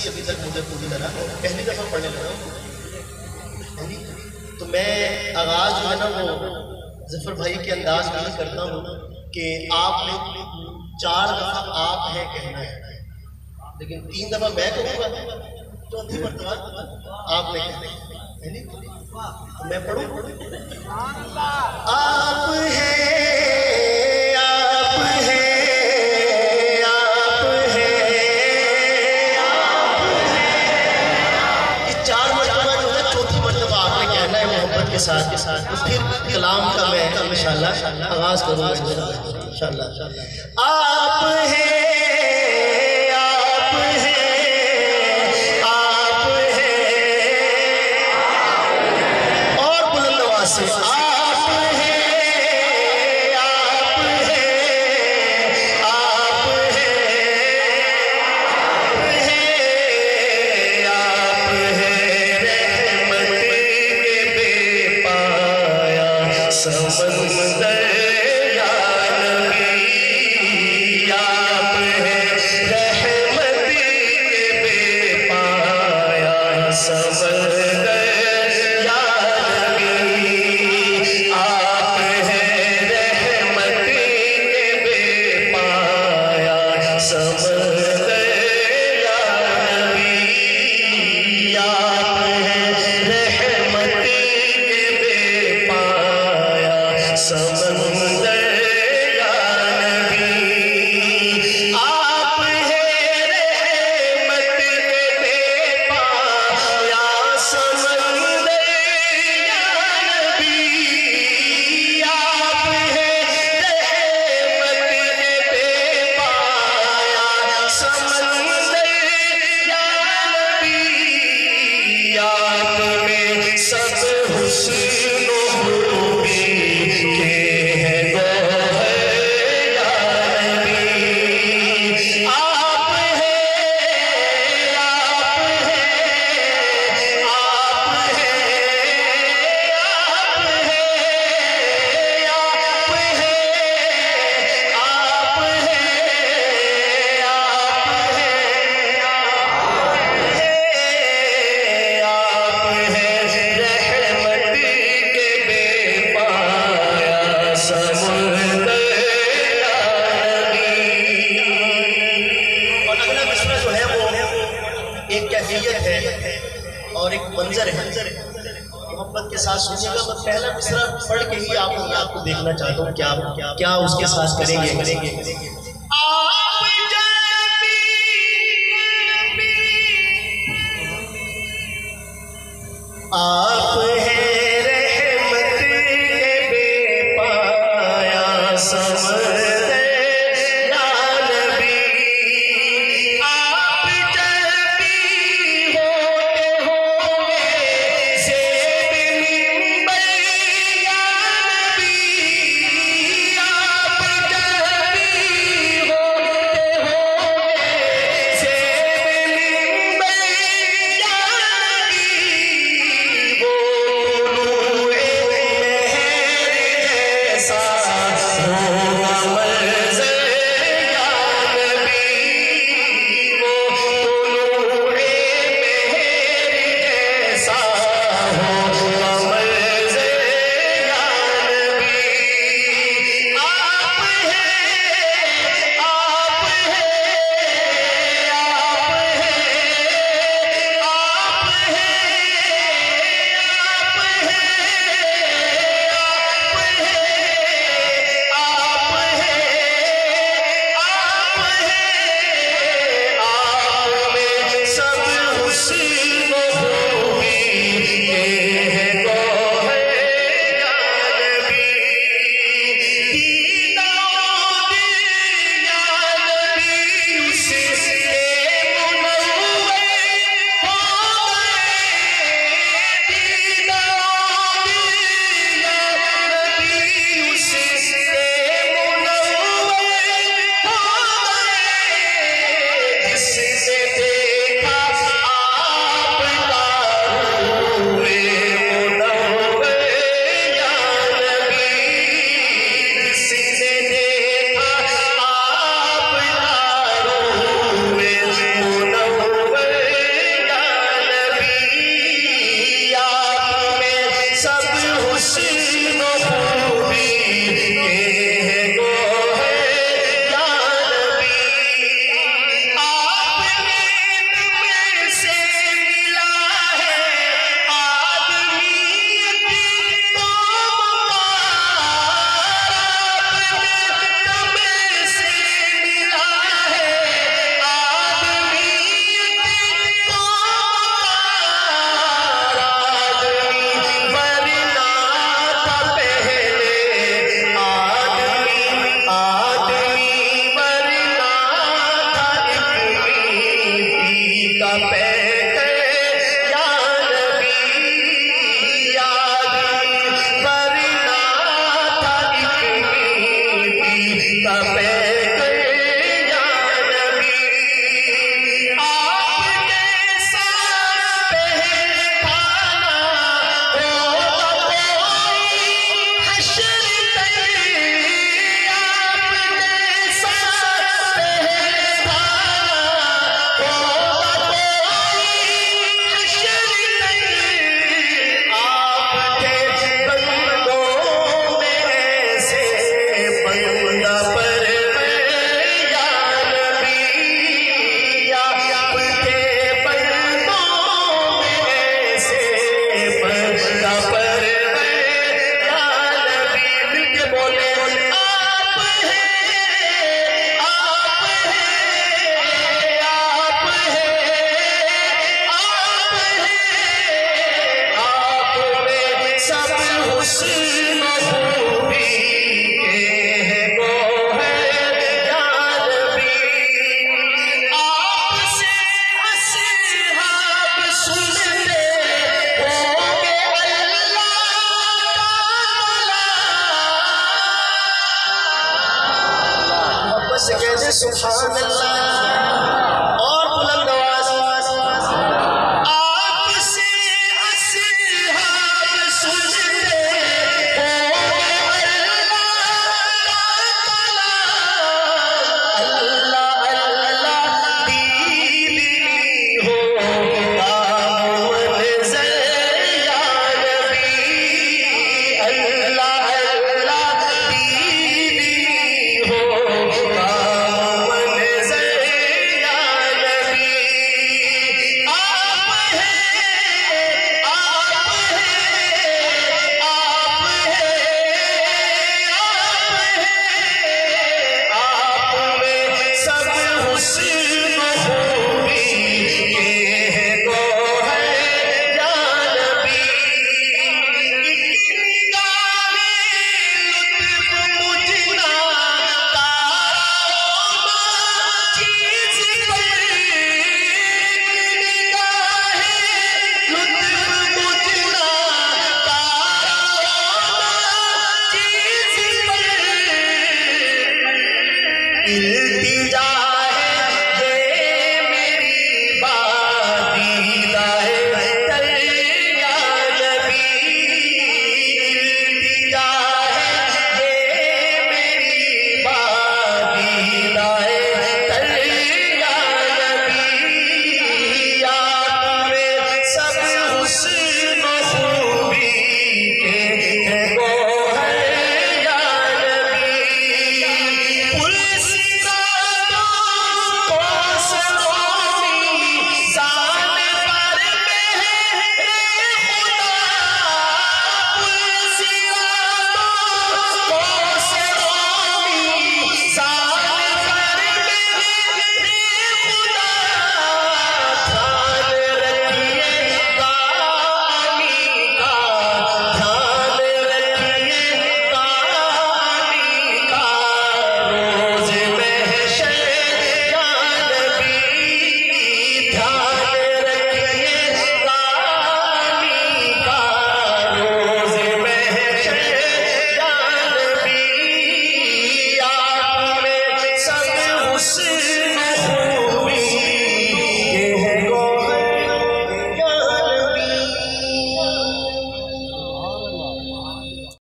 تھی ابھی تک مجھے پوری طرح، پہلی دفعہ پڑھنے لگا ہوں. تو میں آغاز جو ہے نا وہ ظفر بھائی کے انداز میں کرتا ہوں کہ آپ نے 4 دفعہ آپ ہے کہنا ہے، لیکن 3 دفعہ میں کہوں گا، چوتھی مرتبہ آپ نے کہنا ہے. میں پڑھوں آپ ہے کے ساتھ پھر کلام کا میں انشاءاللہ آغاز کروں گا انشاءاللہ. آپ ہیں اور بلند آواز سے اور ایک منظر ہے محبت کے ساتھ سنیے گا. میں پہلا مصرع پڑھ کے ہی آپ کو دیکھنا چاہتا ہوں کیا اس کے ساتھ کریں گے. آپ ہیں رحمت بے پایا سمندر کا پیکر یا نبی یادی ورنہ تھا ایک بی کا پیکر یا نبی آپ کے ساتھ پہچانا ہوگا کوئی حشر تک آپ کے ساتھ پہچانا ہوگا کوئی حشر تک آپ کے بندوں میں ایسے بندہ پر یا نبی آپ کے بندوں میں ایسے بندہ پر یا نبی مل کے بولے آپ ہیں آپ ہیں آپ ہیں آپ میں سب حسن خوبی کے وہ ہے یا نبی آپ سے اصحاب سنتے ہوں گے اللہ تعالی محبت سے کہتے سبحان اللہ